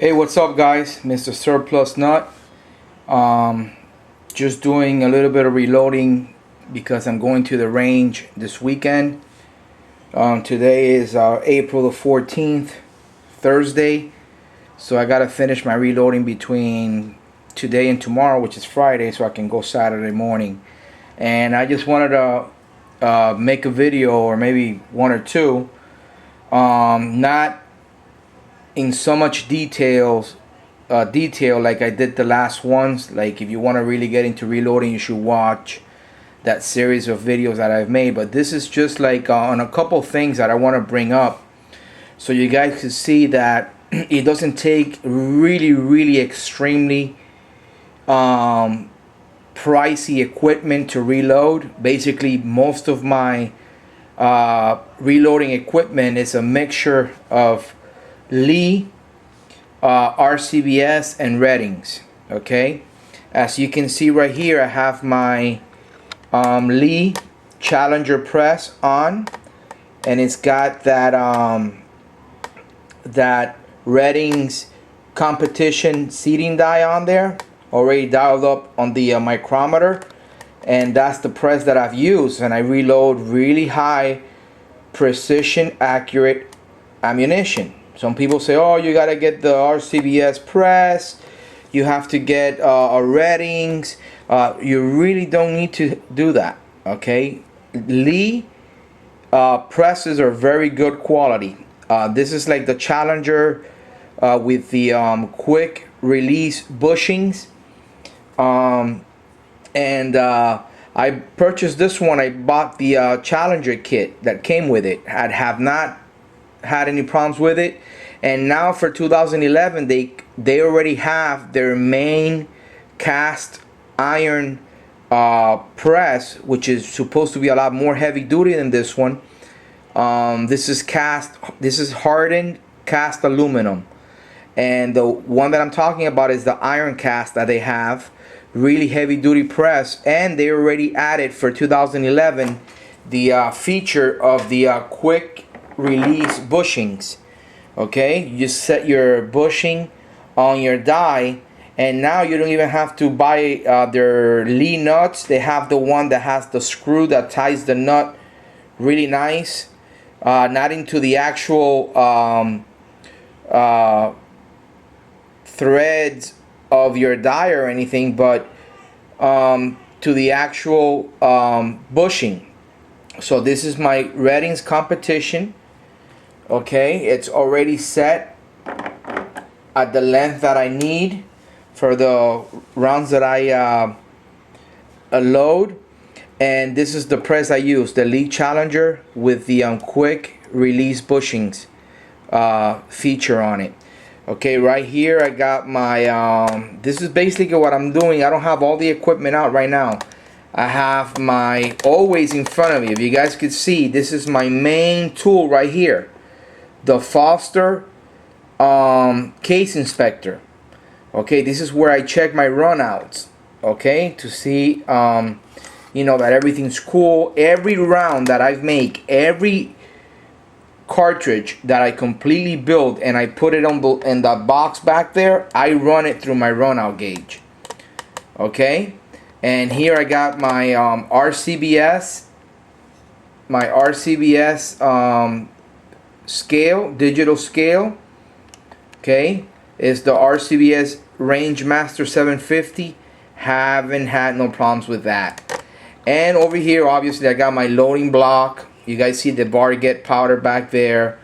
Hey, what's up, guys? Mr. Surplus Nut. Just doing a little bit of reloading because I'm going to the range this weekend. Today is April the 14th, Thursday. So I gotta finish my reloading between today and tomorrow, which is Friday, so I can go Saturday morning. And I just wanted to make a video, or maybe one or two, not in so much detail like I did the last ones. Like, if you want to really get into reloading, you should watch that series of videos that I've made. But this is just like on a couple things that I want to bring up, so you guys can see that it doesn't take really extremely pricey equipment to reload. Basically, most of my reloading equipment is a mixture of Lee, RCBS, and Reddings. Okay, as you can see right here, I have my Lee Challenger press on, and it's got that that Reddings competition seating die on there, already dialed up on the micrometer, and that's the press that I've used. And I reload really high precision, accurate ammunition. Some people say, oh, you gotta get the RCBS press, you have to get a Reddings. You really don't need to do that. Okay, Lee presses are very good quality. This is like the Challenger with the quick release bushings, and I purchased this one. I bought the Challenger kit that came with it. I have not had any problems with it, and now for 2011 they already have their main cast iron press, which is supposed to be a lot more heavy duty than this one. This is hardened cast aluminum, and the one that I'm talking about is the iron cast that they have, really heavy duty press. And they already added for 2011 the feature of the quick release bushings. Okay, you set your bushing on your die, and now you don't even have to buy their Lee nuts. They have the one that has the screw that ties the nut really nice, not into the actual threads of your die or anything, but to the actual bushing. So this is my Reddings competition. Okay, it's already set at the length that I need for the rounds that I load. And this is the press I use, the Lee Challenger with the quick release bushings feature on it. Okay, right here I got my this is basically what I'm doing. I don't have all the equipment out right now. I have my, always in front of me, if you guys could see, this is my main tool right here, the Foster case inspector. Okay, this is where I check my runouts, okay, to see you know, that everything's cool. Every round that I make, every cartridge that I completely build and I put it on in that box back there, I run it through my runout gauge. Okay, and here I got my RCBS, scale, digital scale. Okay, it's the RCBS Range Master 750. Haven't had no problems with that. And over here, obviously, I got my loading block. You guys see the Barget powder back there.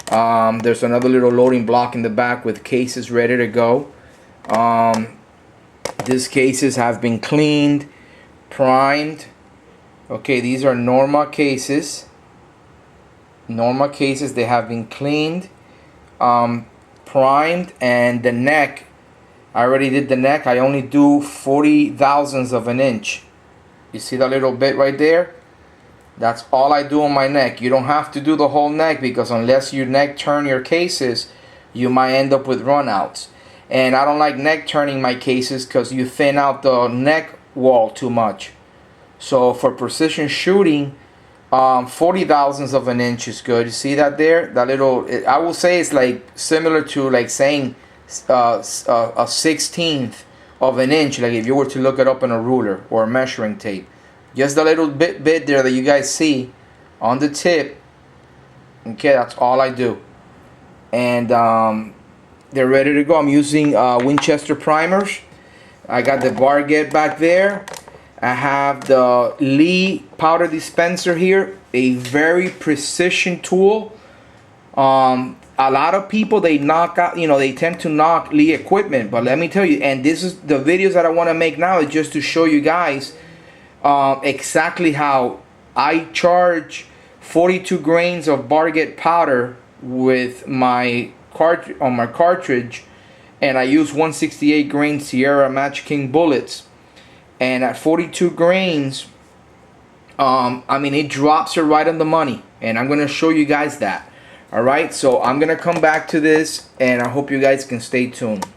There's another little loading block in the back with cases ready to go. These cases have been cleaned, primed. Okay, these are Norma cases. Norma cases, they have been cleaned, primed, and the neck, I already did the neck. I only do 40 thousandths of an inch. You see that little bit right there? That's all I do on my neck. You don't have to do the whole neck, because unless you neck turn your cases, you might end up with runouts. And I don't like neck turning my cases because you thin out the neck wall too much. So for precision shooting, 40 thousandths of an inch is good. You see that there? That little, I will say it's like similar to like saying a 1/16 of an inch, like if you were to look it up in a ruler or a measuring tape. Just a little bit there that you guys see on the tip. Okay, that's all I do. And they're ready to go. I'm using Winchester primers. I got the Barget back there. I have the Lee powder dispenser here, a very precision tool. A lot of people, they knock out, they tend to knock Lee equipment, but let me tell you, and this is the videos that I want to make now, is just to show you guys exactly how I charge 42 grains of Barget powder with my cartridge, and I use 168 grain Sierra Match King bullets, and at 42 grains, I mean, it drops it right on the money, and I'm gonna show you guys that. All right, so I'm gonna come back to this, and I hope you guys can stay tuned.